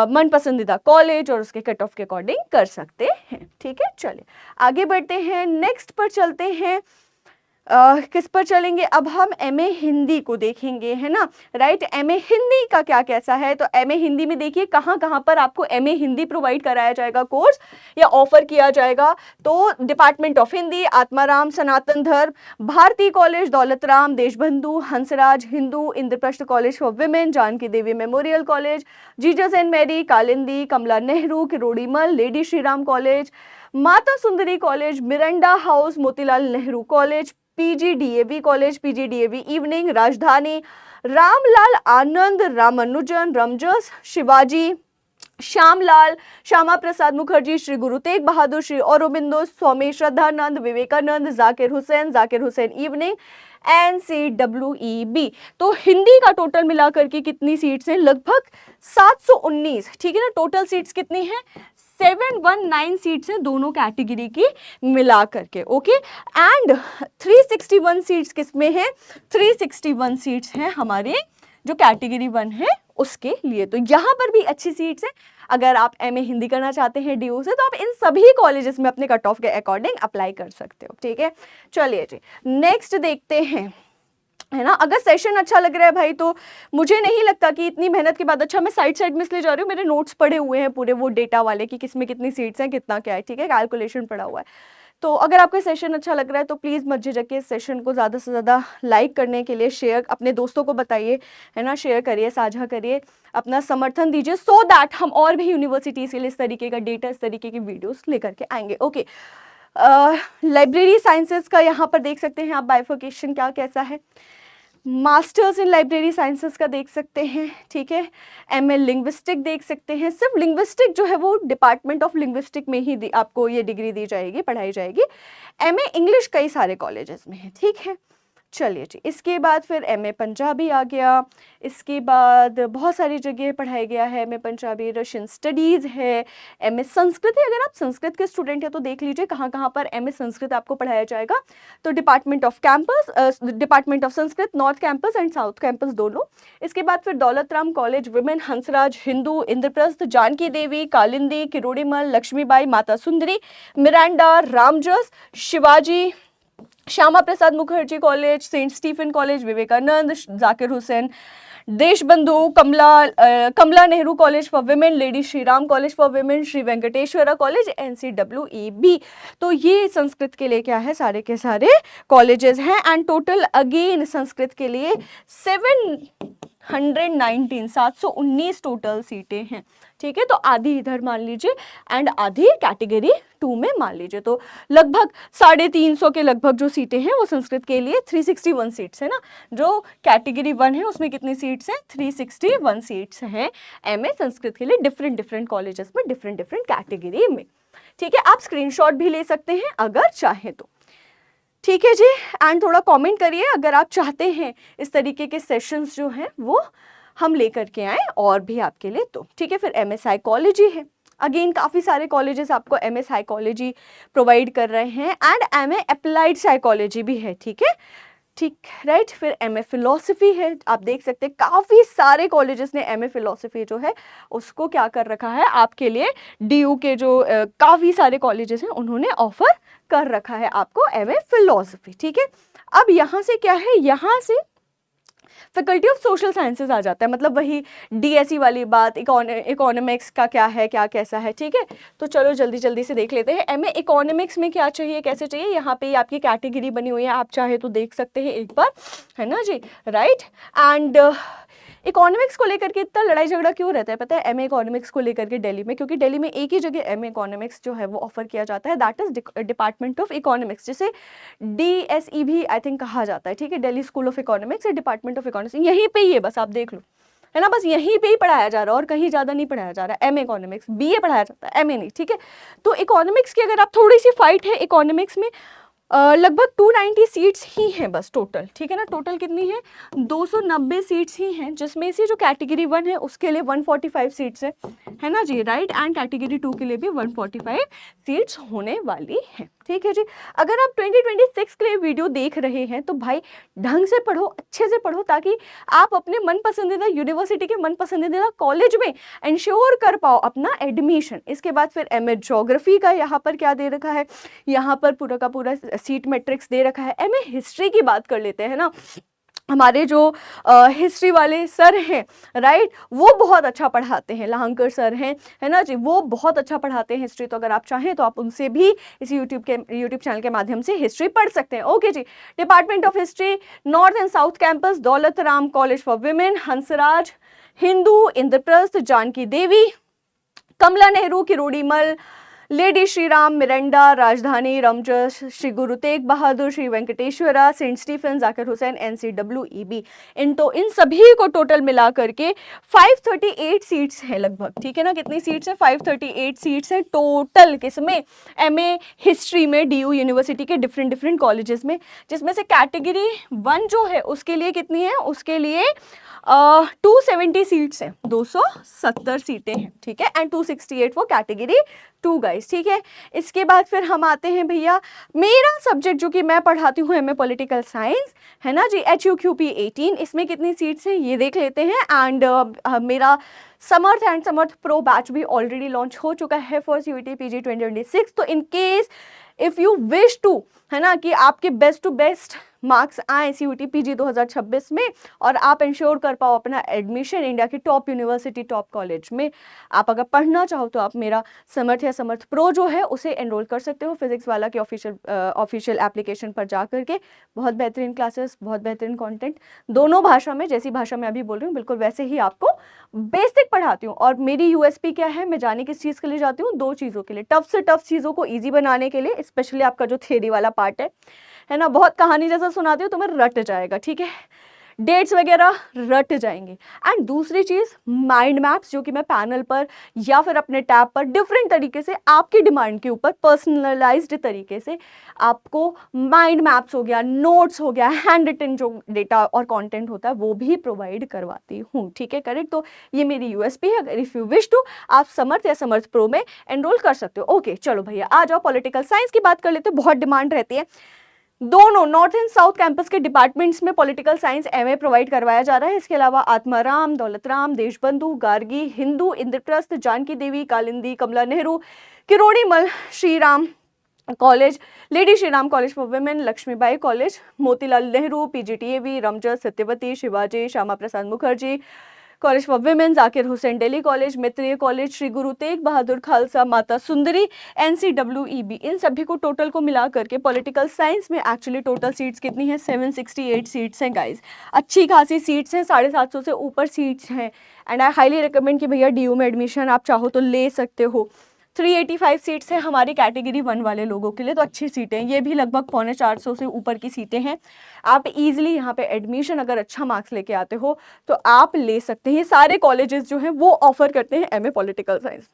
[SPEAKER 1] मन पसंदीदा कॉलेज और उसके कट ऑफ के अकॉर्डिंग कर सकते हैं, ठीक है। चलिए आगे बढ़ते हैं, नेक्स्ट पर चलते हैं। किस पर चलेंगे, अब हम एमए हिंदी को देखेंगे, है ना, राइट। एमए हिंदी का क्या कैसा है, तो एमए हिंदी में देखिए कहाँ कहाँ पर आपको एमए हिंदी प्रोवाइड कराया जाएगा कोर्स या ऑफर किया जाएगा। तो department of Hindi Atmaram Sanatan Dharma, Bharati College Daulatram Deshbandhu, Hansraj Hindu, Indraprastha College for Women, Janki Devi memorial college, Jesus and Mary, Kalindi, Kamala Nehru, Kirorimal, lady Shri Ram College, Mata Sundari College, Miranda house, Motilal Nehru college, PGDAV College, PGDAV Evening, Rajdhani, Ramlal Anand, Ramanujan, रमजस, Shivaji, Shyamlal, Shyama Prasad Mukherjee, Shri Guru Tegh Bahadur, Shri Aurobindo, Swami Shraddhanand, Vivekananda, Zakir Hussain evening, NCWEB। तो हिंदी का टोटल मिलाकर के कितनी सीट्स हैं, लगभग 719, ठीक है ना। टोटल सीट्स कितनी हैं, 719 सीट्स हैं दोनों कैटेगरी की मिला करके, ओके। एंड 361 सीट्स किसमें है, 361 सीट्स हैं हमारे जो कैटेगरी 1 है उसके लिए। तो यहाँ पर भी अच्छी सीट्स हैं, अगर आप एमए हिंदी करना चाहते हैं DO से, तो आप इन सभी कॉलेजेस में अपने कट ऑफ के अकॉर्डिंग अप्लाई कर सकते हो, ठीक है। चलिए जी नेक्स्ट देखते हैं, है ना। अगर सेशन अच्छा लग रहा है भाई, तो मुझे नहीं लगता कि इतनी मेहनत के बाद, अच्छा मैं साइड में इसलिए जा रही हूँ, मेरे नोट्स पड़े हुए हैं पूरे वो डेटा वाले कि किसमें कितनी सीट्स हैं, कितना क्या है, ठीक है, कैलकुलेशन पड़ा हुआ है। तो अगर आपको सेशन अच्छा लग रहा है तो प्लीज़ मत झिझकिए, इस सेशन को ज़्यादा से ज़्यादा लाइक करने के लिए शेयर अपने दोस्तों को बताइए, है ना, शेयर करिए, साझा करिए, अपना समर्थन दीजिए, सो दैट हम और भी यूनिवर्सिटीज़ के लिए इस तरीके का डेटा, इस तरीके की वीडियोस लेकर के आएंगे, ओके। लाइब्रेरी साइंसेस का यहाँ पर देख सकते हैं आप बाइफर्केशन क्या कैसा है, मास्टर्स इन लाइब्रेरी साइंसेस का देख सकते हैं, ठीक है। MA लिंग्विस्टिक देख सकते हैं, सिर्फ लिंग्विस्टिक जो है वो डिपार्टमेंट ऑफ लिंग्विस्टिक में ही आपको ये डिग्री दी जाएगी, पढ़ाई जाएगी। MA इंग्लिश कई सारे कॉलेजेस में है, ठीक है। चलिए जी, इसके बाद फिर MA पंजाबी आ गया, इसके बाद बहुत सारी जगह पढ़ाया गया है MA पंजाबी, रशियन स्टडीज़ है, MA संस्कृत है। अगर आप संस्कृत के स्टूडेंट हैं तो देख लीजिए कहाँ कहाँ पर MA संस्कृत आपको पढ़ाया जाएगा। तो department of Sanskrit north campus and south campus दोनों। इसके बाद फिर Daulatram College Women, Hansraj Hindu, Indraprastha, Janki Devi, Kalindi, Kirorimal, Lakshmibai, Mata Sundari, Miranda, Ramjas, Shivaji, Shyama Prasad Mukherjee College, Saint Stephen College, Vivekananda, Zakir Husain Deshbandhu, Kamala Nehru college for Women, Lady Shri Ram college for women, Sri Venkateswara College, NCWEB। तो ये संस्कृत के लिए क्या है, सारे के सारे कॉलेजेस हैं। एंड टोटल अगेन संस्कृत के लिए 719 टोटल सीटें हैं, ठीक है। तो आधी इधर मान लीजिए एंड आधी कैटेगरी 2 में मान लीजिए, तो लगभग 350 के लगभग जो सीटें हैं वो संस्कृत के लिए 361 सीट्स है ना। जो कैटेगरी 1 है उसमें कितनी सीट्स हैं, 361 सीट्स हैं MA संस्कृत के लिए, डिफरेंट कॉलेजेस में, डिफरेंट कैटेगरी में, ठीक है। आप स्क्रीनशॉट भी ले सकते हैं अगर चाहे तो, ठीक है जी। एंड थोड़ा कमेंट करिए अगर आप चाहते हैं इस तरीके के सेशंस जो हैं वो हम लेकर के आए और भी आपके लिए, तो ठीक है। फिर एमए साइकोलॉजी है, अगेन काफ़ी सारे कॉलेजेस आपको एमए साइकोलॉजी प्रोवाइड कर रहे हैं, एंड एमए अप्लाइड साइकोलॉजी भी है, ठीक है, ठीक, राइट। फिर एमए फिलोसफी है, आप देख सकते हैं काफ़ी सारे कॉलेजेस ने एमए फिलोसफी जो है उसको क्या कर रखा है आपके लिए, डीयू के जो काफ़ी सारे कॉलेजेस हैं उन्होंने ऑफर कर रखा है आपको एमए फिलोसफी, ठीक है। अब यहाँ से क्या है, यहाँ से फैकल्टी ऑफ सोशल साइंसेज आ जाता है, मतलब वही डीएसई वाली बात, इकोनॉमिक्स का क्या है, क्या कैसा है, ठीक है। तो चलो जल्दी जल्दी से देख लेते हैं एमए इकोनॉमिक्स में क्या चाहिए, कैसे चाहिए। यहाँ पे आपकी कैटेगरी बनी हुई है, आप चाहे तो देख सकते हैं एक बार, है ना जी, राइट। एंड इकोनॉमिक्स को लेकर के इतना लड़ाई झगड़ा क्यों रहता है पता है एमए इकोनॉमिक्स को लेकर के दिल्ली में, क्योंकि दिल्ली में एक ही जगह एमए इकोनॉमिक्स जो है वो ऑफर किया जाता है, that is department of economics, जिसे डीएसई भी आई थिंक कहा जाता है, ठीक है, दिल्ली स्कूल ऑफ इकोनॉमिक्स या डिपार्टमेंट ऑफ इकोनॉमिक्स, यहीं पे ही है, बस आप देख लो, है ना, बस यहीं पे ही पढ़ाया जा रहा है और कहीं ज़्यादा नहीं पढ़ाया जा रहा है। एमए इकोनॉमिक्स बीए पढ़ाया जाता है, एमए नहीं, ठीक है। तो इकोनॉमिक्स की अगर आप थोड़ी सी फाइट है इकोनॉमिक्स में, लगभग 290 सीट्स ही हैं बस टोटल, ठीक है ना। टोटल कितनी है, 290 सीट्स ही हैं, जिसमें से जो कैटेगरी 1 है उसके लिए 145 सीट्स है ना जी, राइट। एंड कैटेगरी 2 के लिए भी 145 सीट्स होने वाली हैं, ठीक है जी। अगर आप 2026 के लिए वीडियो देख रहे हैं तो भाई ढंग से पढ़ो, अच्छे से पढ़ो, ताकि आप अपने मन पसंदीदा यूनिवर्सिटी के मन पसंदीदा कॉलेज में इंश्योर कर पाओ अपना एडमिशन। इसके बाद फिर एमए ज्योग्राफी का यहाँ पर क्या दे रखा है, यहाँ पर पूरा का पूरा सीट मैट्रिक्स दे रखा है। एमए हिस्ट्री की बात कर लेते हैं ना, हमारे जो हिस्ट्री वाले सर हैं, राइट, वो बहुत अच्छा पढ़ाते हैं, लहंकर सर हैं, है ना जी, वो बहुत अच्छा पढ़ाते हैं हिस्ट्री। तो अगर आप चाहें तो आप उनसे भी इस यूट्यूब चैनल के माध्यम से हिस्ट्री पढ़ सकते हैं, ओके जी। Department of history north and south campus, Daulat Ram college for women, Hansraj, Hindu, Indraprastha, Janki Devi, Kamla Nehru, Kirorimal, lady Shri Ram, Miranda, Rajdhani, Ramjas, Shri Guru Tegh Bahadur, Shri Venkateswara, saint Stephen, Zakir Hussain, NCWEB, इन सभी को टोटल मिला करके 538 सीट्स हैं लगभग, ठीक है ना। कितनी सीट्स हैं, 538 सीट्स हैं टोटल, किसमें, एमए हिस्ट्री में डीयू यूनिवर्सिटी के डिफरेंट कॉलेजेस में, जिसमें से कैटेगरी 1 जो है उसके लिए कितनी है, उसके लिए 270 सीट्स हैं, 270 सीटें हैं, ठीक है, एंड 268 वो कैटेगरी 2 गाइस, ठीक है। इसके बाद फिर हम आते हैं भैया, मेरा सब्जेक्ट जो कि मैं पढ़ाती हूँ एमए पॉलिटिकल साइंस, है ना जी, HUQP 18, इसमें कितनी सीट्स हैं ये देख लेते हैं। एंड मेरा Samarth and Samarth pro batch भी ऑलरेडी लॉन्च हो चुका है फॉर CUET PG 2026। तो in case if you wish to, है ना, कि आपके बेस्ट टू बेस्ट मार्क्स आए CUET PG 2026 में और आप इंश्योर कर पाओ अपना एडमिशन इंडिया की टॉप यूनिवर्सिटी, टॉप कॉलेज में, आप अगर पढ़ना चाहो तो आप मेरा समर्थ या समर्थ प्रो जो है उसे एनरोल कर सकते हो फिजिक्स वाला के ऑफिशियल एप्लीकेशन पर जा करके। बहुत बेहतरीन क्लासेस, बहुत बेहतरीन कंटेंट, दोनों भाषा में, जैसी भाषा मैं अभी बोल रही हूँ बिल्कुल वैसे ही आपको बेसिक पढ़ाती हूँ। और मेरी USP क्या है, मैं जाने किस चीज़ के लिए जाती हूँ, 2 चीज़ों के लिए, टफ से टफ चीज़ों को ईजी बनाने के लिए, स्पेशली आपका जो थ्योरी वाला पार्ट है ना, बहुत कहानी जैसा सुनाती हूँ तो मैं रट जाएगा, ठीक है, डेट्स वगैरह रट जाएंगे। एंड दूसरी चीज़ माइंड मैप्स, जो कि मैं पैनल पर या फिर अपने टैब पर डिफरेंट तरीके से आपकी डिमांड के ऊपर पर्सनलाइज्ड तरीके से आपको माइंड मैप्स हो गया, नोट्स हो गया, हैंड रिटन जो डेटा और कंटेंट होता है वो भी प्रोवाइड करवाती हूँ, ठीक है, करेक्ट। तो ये मेरी USP है। अगर इफ़ यू विश टू आप समर्थ या समर्थ प्रो में एनरोल कर सकते हो। ओके चलो भैया आ जाओ, पॉलिटिकल साइंस की बात कर लेते हैं, बहुत डिमांड रहती है। दोनों नॉर्थ एंड साउथ कैंपस के डिपार्टमेंट्स में पॉलिटिकल साइंस MA प्रोवाइड करवाया जा रहा है। इसके अलावा आत्माराम, दौलतराम, देशबंधु, गार्गी, हिंदू, इंद्रप्रस्थ, जानकी देवी, कालिंदी, कमला Nehru, Kirorimal, Shri Ram college, lady Shri Ram college for women, Lakshmibai college, Motilal Nehru, PGTAV, Ramjas, Satyawati, Shivaji, Shyama Prasad Mukherjee college for women, Zakir Hussain Delhi college, Maitreyi college, Shri Guru Tegh Bahadur Khalsa Mata Sundari, NCWEB, इन सभी को टोटल को मिला करके पॉलिटिकल साइंस में एक्चुअली टोटल सीट्स कितनी है, 768 सीट्स हैं गाइज, अच्छी खासी सीट्स हैं, 750 से ऊपर सीट्स हैं। एंड आई हाईली रिकमेंड कि भैया DU में एडमिशन आप चाहो तो ले सकते हो। 385 सीट्स हैं हमारी कैटेगरी 1 वाले लोगों के लिए, तो अच्छी सीटें, ये भी लगभग 450 से ऊपर की सीटें हैं। आप इजीली यहाँ पे एडमिशन अगर अच्छा मार्क्स लेके आते हो तो आप ले सकते हैं। सारे कॉलेजेस जो हैं वो ऑफर करते हैं MA पॉलिटिकल साइंस,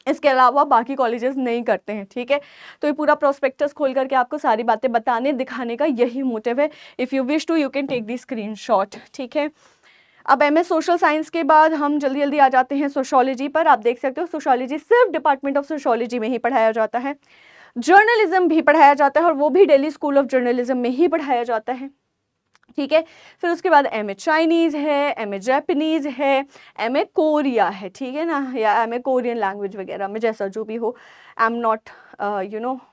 [SPEAKER 1] इसके अलावा बाकी कॉलेजेस नहीं करते हैं, ठीक है। तो ये पूरा प्रोस्पेक्टस खोल करके आपको सारी बातें बताने दिखाने का यही मोटिव है। If you wish to you can take the screenshot, ठीक है। अब एमए सोशल साइंस के बाद हम जल्दी जल्दी आ जाते हैं सोशोलॉजी पर। आप देख सकते हो सोशोलॉजी सिर्फ डिपार्टमेंट ऑफ सोशोलॉजी में ही पढ़ाया जाता है। जर्नलिज्म भी पढ़ाया जाता है और वो भी दिल्ली स्कूल ऑफ जर्नलिज्म में ही पढ़ाया जाता है, ठीक है। फिर उसके बाद एमए चाइनीज़ है, एमए जापानीज़ है, एमए कोरिया है, ठीक है ना, या एमए कोरियन लैंग्वेज वगैरह में, जैसा जो भी हो। I am not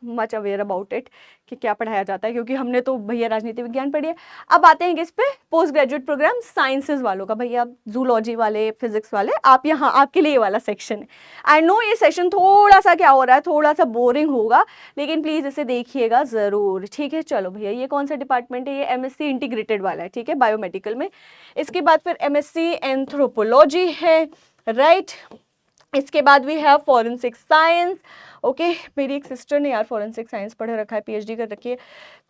[SPEAKER 1] much aware about it कि क्या पढ़ाया जाता है, क्योंकि हमने तो भैया राजनीति विज्ञान पढ़ी है। अब आते हैं किस पे, पोस्ट ग्रेजुएट प्रोग्राम साइंसेज वालों का। भैया जूलॉजी वाले, फिजिक्स वाले, आप यहाँ आपके लिए ये वाला सेक्शन है। आई नो ये सेशन थोड़ा सा क्या हो रहा है, थोड़ा सा बोरिंग होगा, लेकिन प्लीज़ इसे देखिएगा ज़रूर, ठीक है। चलो भैया, ये कौन सा डिपार्टमेंट है, ये एमएससी इंटीग्रेटेड वाला है, ठीक है, बायोमेडिकल में। इसके बाद फिर एमएससी एंथ्रोपोलॉजी है, राइट। इसके बाद we have forensic science, okay. मेरी एक सिस्टर ने यार फॉरेंसिक साइंस पढ़ रखा है, पीएचडी कर रखी है,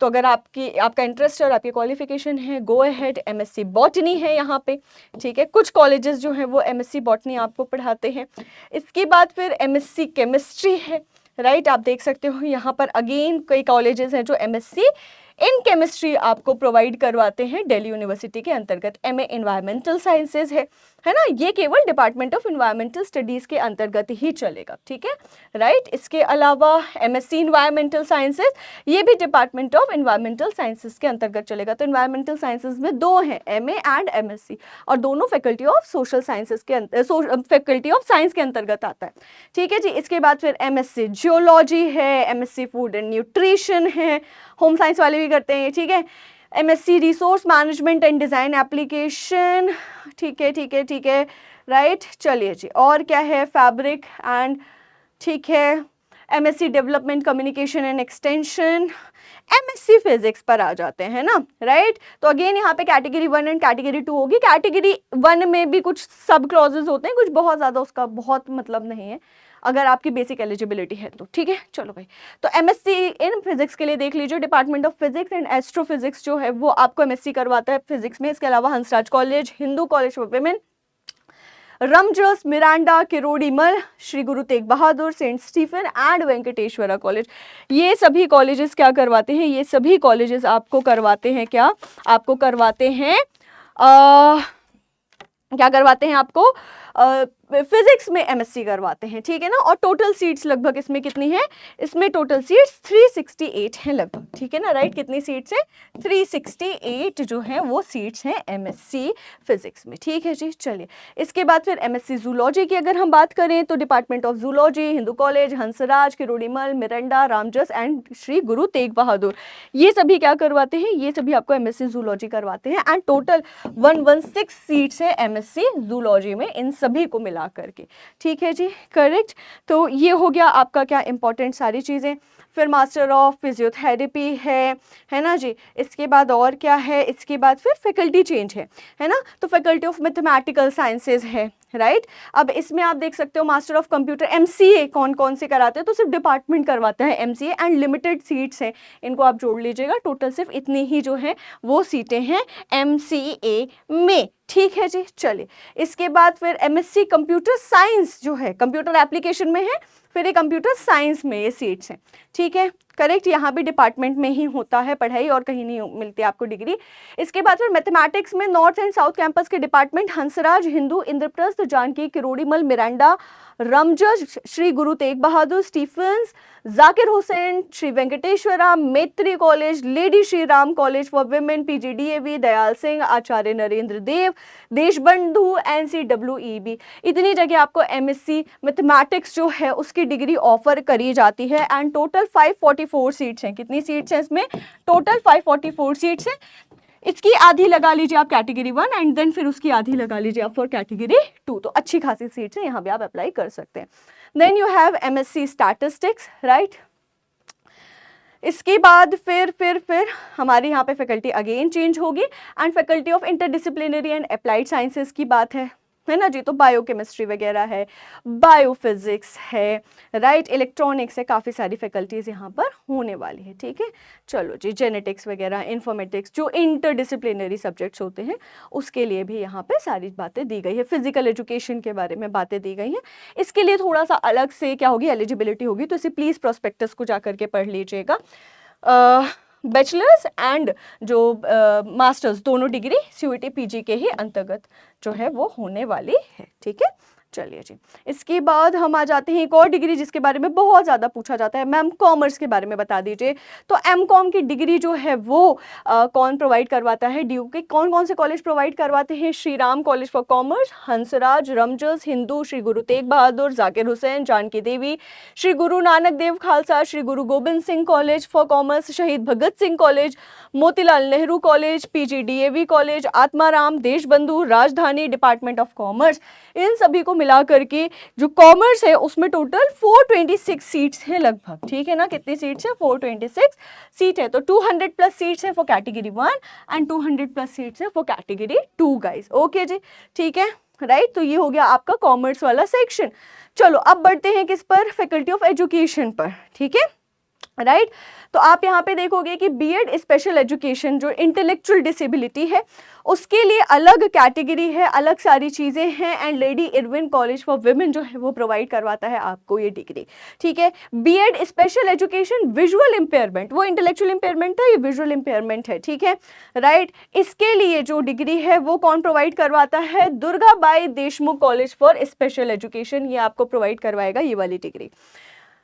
[SPEAKER 1] तो अगर आपका इंटरेस्ट है और आपकी क्वालिफिकेशन है, गो अहेड। एमएससी बॉटनी है यहाँ पे, ठीक है। कुछ कॉलेजेस जो हैं वो एमएससी बॉटनी आपको पढ़ाते हैं। इसके बाद फिर एमएससी केमिस्ट्री है, राइट। आप देख सकते हो यहाँ पर अगेन कई कॉलेजेस हैं जो एमएससी इन केमिस्ट्री आपको प्रोवाइड करवाते हैं दिल्ली यूनिवर्सिटी के अंतर्गत। एमए एनवायरमेंटल साइंसेज है ना, ये केवल डिपार्टमेंट ऑफ एनवायरमेंटल स्टडीज़ के अंतर्गत ही चलेगा, ठीक है, राइट। इसके अलावा एमएससी एनवायरमेंटल साइंसेज, ये भी डिपार्टमेंट ऑफ एनवायरमेंटल साइंसेज के अंतर्गत चलेगा। तो एनवायरमेंटल साइंसेज में दो हैं, एमए एंड एमएससी, और दोनों फैकल्टी ऑफ सोशल साइंसेज के फैकल्टी ऑफ साइंस के अंतर्गत आता है, ठीक है जी। इसके बाद फिर एमएससी जियोलॉजी है, एमएससी फूड एंड न्यूट्रिशन है, होम साइंस वाले भी करते हैं, ठीक है। MSc resource management and design application, ठीक है, ठीक है, ठीक है, राइट। चलिए जी, और क्या है, फैब्रिक एंड, ठीक है, MSc development communication and extension. MSc physics पर आ जाते हैं ना, राइट। तो अगेन यहाँ पे कैटेगरी 1 एंड कैटेगरी 2 होगी। कैटेगरी 1 में भी कुछ सब क्लॉजेज होते हैं, कुछ बहुत ज़्यादा उसका बहुत मतलब नहीं है, अगर आपकी बेसिक एलिजिबिलिटी है तो, ठीक है। चलो भाई, तो एमएससी इन फिजिक्स के लिए देख लीजिए, department of physics and astrophysics जो है वो आपको एमएससी करवाता है फिजिक्स में। इसके अलावा Hansraj college, Hindu college for women, Ramjas, Miranda, Kirorimal, Shri Guru Tegh Bahadur, saint Stephen and Venkateswara college, ये सभी कॉलेजेस क्या करवाते हैं, ये सभी कॉलेजेस आपको करवाते हैं क्या, आपको करवाते हैं क्या करवाते हैं आपको, फिजिक्स में एमएससी करवाते हैं, ठीक है ना। और टोटल सीट्स लगभग इसमें कितनी है, इसमें टोटल सीट्स 368 हैं लगभग, ठीक है ना, राइट। कितनी सीट्स हैं, 368 जो हैं वो सीट्स हैं एमएससी फिजिक्स में, ठीक है जी। चलिए, इसके बाद फिर एमएससी जूलॉजी की अगर हम बात करें तो department of zoology, Hindu College, Hansraj, Kirorimal, Miranda, Ramjas and Shri Guru Tegh बहादुर, ये सभी क्या करवाते हैं, ये सभी आपको एमएससी जूलॉजी करवाते हैं। एंड टोटल 116 सीट्स है एमएससी जूलॉजी में, इन सभी को मिला करके, ठीक है जी, करेक्ट। तो ये हो गया आपका क्या इंपॉर्टेंट सारी चीज़ें। फिर मास्टर ऑफ फिजियोथेरेपी है ना जी। इसके बाद और क्या है, इसके बाद फिर फैकल्टी चेंज है ना, तो फैकल्टी ऑफ मैथमेटिकल साइंसेज है, राइट। अब इसमें आप देख सकते हो मास्टर ऑफ कंप्यूटर, एमसीए कौन कौन से कराते हैं, तो सिर्फ डिपार्टमेंट करवाता है एमसीए, एंड लिमिटेड सीट्स हैं, इनको आप जोड़ लीजिएगा, टोटल सिर्फ इतनी ही जो है वो सीटें हैं एमसीए में, ठीक है जी। चलिए, इसके बाद फिर एमएससी कंप्यूटर साइंस जो है, कंप्यूटर एप्लीकेशन में है, फिर ये कंप्यूटर साइंस में ये सीट्स हैं, ठीक है, करेक्ट। यहाँ भी डिपार्टमेंट में ही होता है पढ़ाई, और कहीं नहीं मिलती आपको डिग्री। इसके बाद फिर मैथमेटिक्स में नॉर्थ एंड साउथ कैंपस के department Hansraj, Hindu, Indraprastha, Janki, Kirorimal, Miranda, Ramjas, Shri Guru Tegh Bahadur, Stephen's, Zakir Hussain, Shri Venkateswara, Maitreyi college, lady Shri Ram college for women, PGDAV, Dayal Singh, Acharya Narendra Dev, Deshbandhu, NCWEB, इतनी जगह आपको एमएससी मैथमेटिक्स जो है उसकी डिग्री ऑफर करी जाती है। एंड टोटल 544 सीट्स हैं, कितनी सीट्स हैं इसमें, टोटल 544 सीट्स हैं। इसकी आधी लगा लीजिए आप कैटेगरी 1 एंड देन फिर उसकी आधी लगा लीजिए आप फॉर कैटेगरी 2, तो अच्छी खासी सीट्स हैं, यहाँ भी आप अप्लाई कर सकते हैं। Then you have MSc statistics, right. इसके बाद फिर हमारे यहाँ पे फैकल्टी अगेन चेंज होगी, and faculty of interdisciplinary and applied sciences की बात है ना जी। तो बायोकेमिस्ट्री वगैरह है, बायोफिजिक्स है, राइट, इलेक्ट्रॉनिक्स है, काफ़ी सारी फैकल्टीज़ यहाँ पर होने वाली है, ठीक है। चलो जी, जेनेटिक्स वगैरह, इन्फॉर्मेटिक्स, जो इंटरडिसिप्लिनरी सब्जेक्ट्स होते हैं उसके लिए भी यहाँ पे सारी बातें दी गई है। फिजिकल एजुकेशन के बारे में बातें दी गई हैं। इसके लिए थोड़ा सा अलग से क्या होगी, एलिजिबिलिटी होगी, तो इसे प्लीज़ प्रोस्पेक्टस को जा करके पढ़ लीजिएगा। बैचलर्स एंड जो मास्टर्स दोनों डिग्री CUET PG के ही अंतर्गत जो है वो होने वाली है। ठीक है, चलिए जी। इसके बाद हम आ जाते हैं एक और डिग्री जिसके बारे में बहुत ज़्यादा पूछा जाता है, मैम कॉमर्स के बारे में बता दीजिए। तो MCOM की डिग्री जो है वो कौन प्रोवाइड करवाता है? DU के कौन कौन से कॉलेज प्रोवाइड करवाते हैं? Shri Ram college for commerce, Hansraj, Ramjas Hindu, Shri Guru Tegh Bahadur, Zakir Hussain, Janaki Devi, Shri Guru Nanak Dev Khalsa, Shri Guru Gobind Singh college for commerce, Shaheed Bhagat Singh college, Motilal Nehru college, PGDAV college, Atmaram, Deshbandhu, Rajdhani, department of commerce. इन सभी को मिला करके जो कॉमर्स है उसमें टोटल 426 सीट्स हैं लगभग। ठीक है ना, कितनी सीट्स है? 426 सीट है। तो 200 प्लस सीट्स है for category 1 and 200 plus seats है फॉर कैटेगरी 2 गाइस। ओके जी, ठीक है, राइट। तो ये हो गया आपका कॉमर्स वाला सेक्शन। चलो अब बढ़ते हैं किस पर? फैकल्टी ऑफ एजुकेशन पर। ठीक है, राइट। तो आप यहाँ पे देखोगे कि बीएड स्पेशल एजुकेशन जो इंटेलेक्चुअल डिसेबिलिटी है उसके लिए अलग कैटेगरी है, अलग सारी चीज़ें हैं, and lady Irwin college for women जो है वो प्रोवाइड करवाता है आपको ये डिग्री। ठीक है, BEd special education visual impairment, वो इंटेलेक्चुअल इम्पेयरमेंट था, ये विजुअल इम्पेयरमेंट है। ठीक है, राइट। इसके लिए जो डिग्री है वो कौन प्रोवाइड करवाता है? Durgabai Deshmukh college for special education, ये आपको प्रोवाइड करवाएगा ये वाली डिग्री।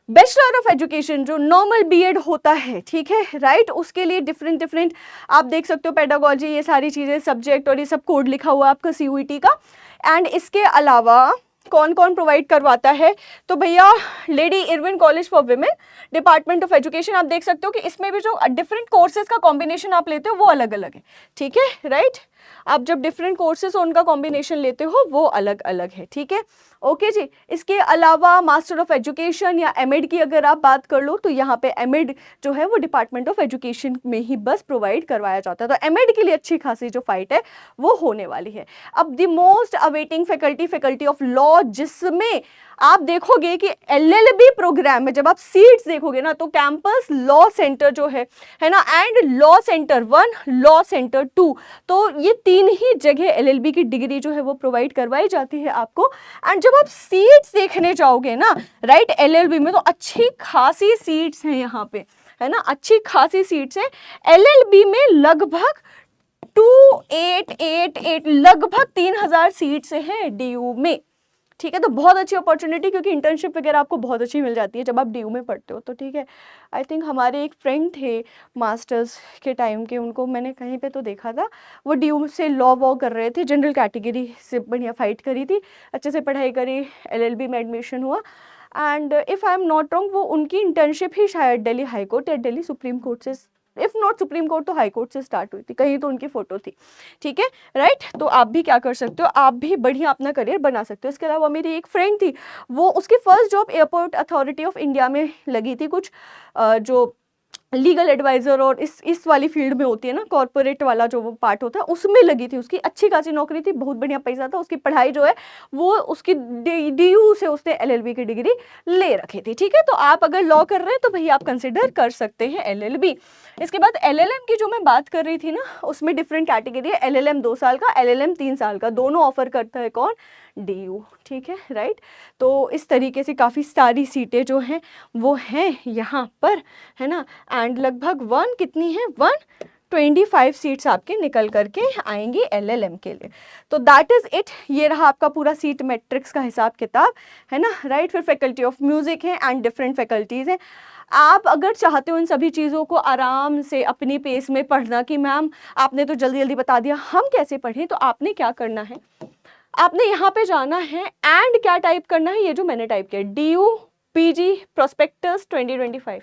[SPEAKER 1] बैचलर ऑफ एजुकेशन जो नॉर्मल बीएड होता है, ठीक है, राइट, उसके लिए डिफरेंट आप देख सकते हो पेडागोजी, ये सारी चीज़ें, सब्जेक्ट और ये सब कोड लिखा हुआ है आपका CUET का। एंड इसके अलावा कौन कौन प्रोवाइड करवाता है? तो भैया lady Irwin college for women, department of education. आप देख सकते हो कि इसमें भी जो डिफरेंट कोर्सेज का कॉम्बिनेशन आप लेते हो वो अलग अलग है। ठीक है, राइट, आप जब डिफरेंट कोर्सेज उनका कॉम्बिनेशन लेते हो वो अलग अलग है। ठीक है, ओके जी। इसके अलावा मास्टर ऑफ एजुकेशन या एमएड की अगर आप बात कर लो तो यहाँ पे एमएड जो है वो डिपार्टमेंट ऑफ एजुकेशन में ही बस प्रोवाइड करवाया जाता है। तो एमएड के लिए अच्छी खासी जो फाइट है वो होने वाली है। अब the most awaiting faculty of law, जिसमें आप देखोगे कि LLB प्रोग्राम में जब आप सीट्स देखोगे ना तो कैंपस लॉ सेंटर जो है ना, and law centre 1, law centre 2, तो ये 3 ही जगह LLB की डिग्री जो है वो प्रोवाइड करवाई जाती है आपको। एंड जब आप सीट्स देखने जाओगे ना, राइट, LLB में तो अच्छी खासी सीट्स हैं यहाँ पे, है ना, अच्छी खासी सीट्स है LLB में, लगभग 2888, लगभग 3000 सीट्स हैं DU में। ठीक है, तो बहुत अच्छी अपॉर्चुनिटी, क्योंकि इंटर्नशिप वगैरह आपको बहुत अच्छी मिल जाती है जब आप DU में पढ़ते हो। तो ठीक है, आई थिंक हमारे एक फ्रेंड थे मास्टर्स के टाइम के, उनको मैंने कहीं पे तो देखा था, वो DU से लॉ वॉ कर रहे थे, जनरल कैटेगरी से बढ़िया फाइट करी थी, अच्छे से पढ़ाई करी, LLB में एडमिशन हुआ। And if I am not wrong वो उनकी इंटर्नशिप ही शायद दिल्ली हाई कोर्ट या दिल्ली सुप्रीम कोर्ट से, इफ नॉट सुप्रीम कोर्ट तो हाई कोर्ट से स्टार्ट हुई थी, कहीं तो उनकी फोटो थी। ठीक है, राइट। तो आप भी क्या कर सकते हो, आप भी बढ़िया अपना करियर बना सकते हो। इसके अलावा मेरी एक फ्रेंड थी, वो उसकी first job airport authority of India में लगी थी, कुछ जो लीगल एडवाइजर और इस वाली फील्ड में होती है ना, कॉर्पोरेट वाला जो वो पार्ट होता है उसमें लगी थी। उसकी अच्छी खासी नौकरी थी, बहुत बढ़िया पैसा था, उसकी पढ़ाई जो है वो उसकी DU से उसने LLB की डिग्री ले रखी थी। ठीक है, तो आप अगर लॉ कर रहे हैं तो भैया आप कंसिडर कर सकते हैं LLB। इसके बाद LLM की जो मैं बात कर रही थी ना, उसमें डिफरेंट कैटेगरी है, LLM 2 साल का, LLM 3 साल का, दोनों ऑफर करता है कौन? DU। ठीक है, राइट। तो इस तरीके से काफ़ी सारी सीटें जो हैं वो हैं यहाँ पर, है ना। एंड लगभग कितनी है, 125 सीट्स आपके निकल करके आएंगी LLM के लिए। तो दैट इज़ इट, ये रहा आपका पूरा सीट मैट्रिक्स का हिसाब किताब, है ना, राइट। फिर फैकल्टी ऑफ म्यूज़िक है एंड डिफरेंट फैकल्टीज़ हैं। आप अगर चाहते हो इन सभी चीज़ों को आराम से अपनी पेस में पढ़ना कि मैम आपने तो जल्दी जल्दी बता दिया हम कैसे पढ़ें, तो आपने क्या करना है, आपने यहाँ पे जाना है एंड क्या टाइप करना है, ये जो मैंने टाइप किया DU PG प्रोस्पेक्टस 2025,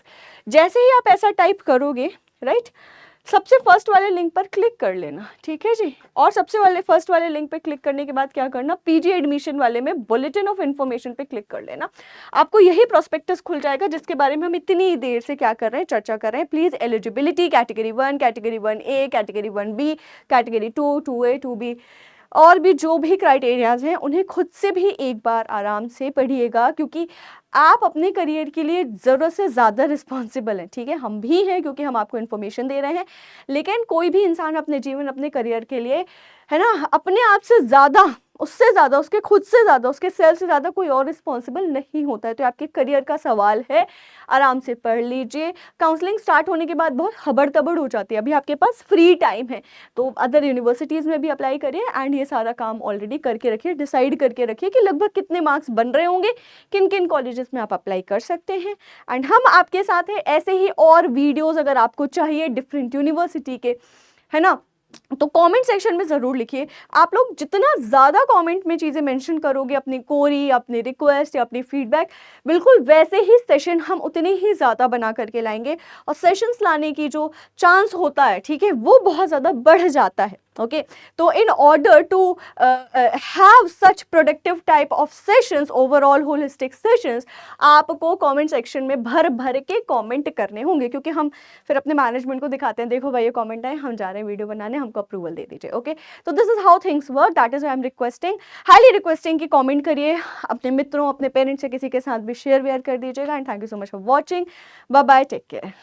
[SPEAKER 1] जैसे ही आप ऐसा टाइप करोगे, राइट, सबसे फर्स्ट वाले लिंक पर क्लिक कर लेना। ठीक है जी, और सबसे फर्स्ट वाले लिंक पे क्लिक करने के बाद क्या करना, PG एडमिशन वाले में बुलेटिन ऑफ इन्फॉर्मेशन पे क्लिक कर लेना। आपको यही प्रोस्पेक्टस खुल जाएगा जिसके बारे में हम इतनी देर से क्या कर रहे हैं, चर्चा कर रहे हैं। Please eligibility, category 1, category 1A, category 1B, category 2, 2A, 2B, और भी जो भी क्राइटेरियाज हैं उन्हें खुद से भी एक बार आराम से पढ़िएगा, क्योंकि आप अपने करियर के लिए ज़रूरत से ज़्यादा रिस्पॉन्सिबल हैं। ठीक है, हम भी हैं क्योंकि हम आपको इन्फॉर्मेशन दे रहे हैं, लेकिन कोई भी इंसान अपने जीवन, अपने करियर के लिए, है ना, अपने आप से ज़्यादा उससे ज़्यादा, उसके खुद से ज़्यादा, उसके सेल्फ से ज़्यादा कोई और रिस्पॉन्सिबल नहीं होता है। तो आपके करियर का सवाल है, आराम से पढ़ लीजिए। काउंसलिंग स्टार्ट होने के बाद बहुत हबड़-तबड़ हो जाती है, अभी आपके पास फ्री टाइम है, तो अदर यूनिवर्सिटीज़ में भी अप्लाई करिए एंड ये सारा काम ऑलरेडी करके रखिए, डिसाइड करके रखिए कि लगभग कितने मार्क्स बन रहे होंगे, किन-किन कॉलेजेस में आप अप्लाई कर सकते हैं। एंड हम आपके साथ हैं, ऐसे ही और वीडियोज़ अगर आपको चाहिए डिफरेंट यूनिवर्सिटी के, है ना? तो कमेंट सेक्शन में ज़रूर लिखिए। आप लोग जितना ज़्यादा कमेंट में चीज़ें मेंशन करोगे, अपनी क्वेरी, अपनी रिक्वेस्ट या अपनी फीडबैक, बिल्कुल वैसे ही सेशन हम उतने ही ज़्यादा बना करके लाएँगे और सेशंस लाने की जो चांस होता है, ठीक है, वो बहुत ज़्यादा बढ़ जाता है। ओके, तो in order to have such productive type of sessions, overall holistic sessions, आपको कमेंट सेक्शन में भर-भर के कमेंट करने होंगे, क्योंकि हम फिर अपने मैनेजमेंट को दिखाते हैं, देखो भाई ये कमेंट आए, हम जा रहे हैं वीडियो बनाने, हमको अप्रूवल दे दीजिए। ओके, तो this is how things work, that is I am requesting, highly requesting कि कमेंट करिए, अपने मित्रों, अपने पेरेंट्स या किसी के साथ भी शेयर वेयर कर दीजिएगा। And thank you so much for watching, bye bye, take care.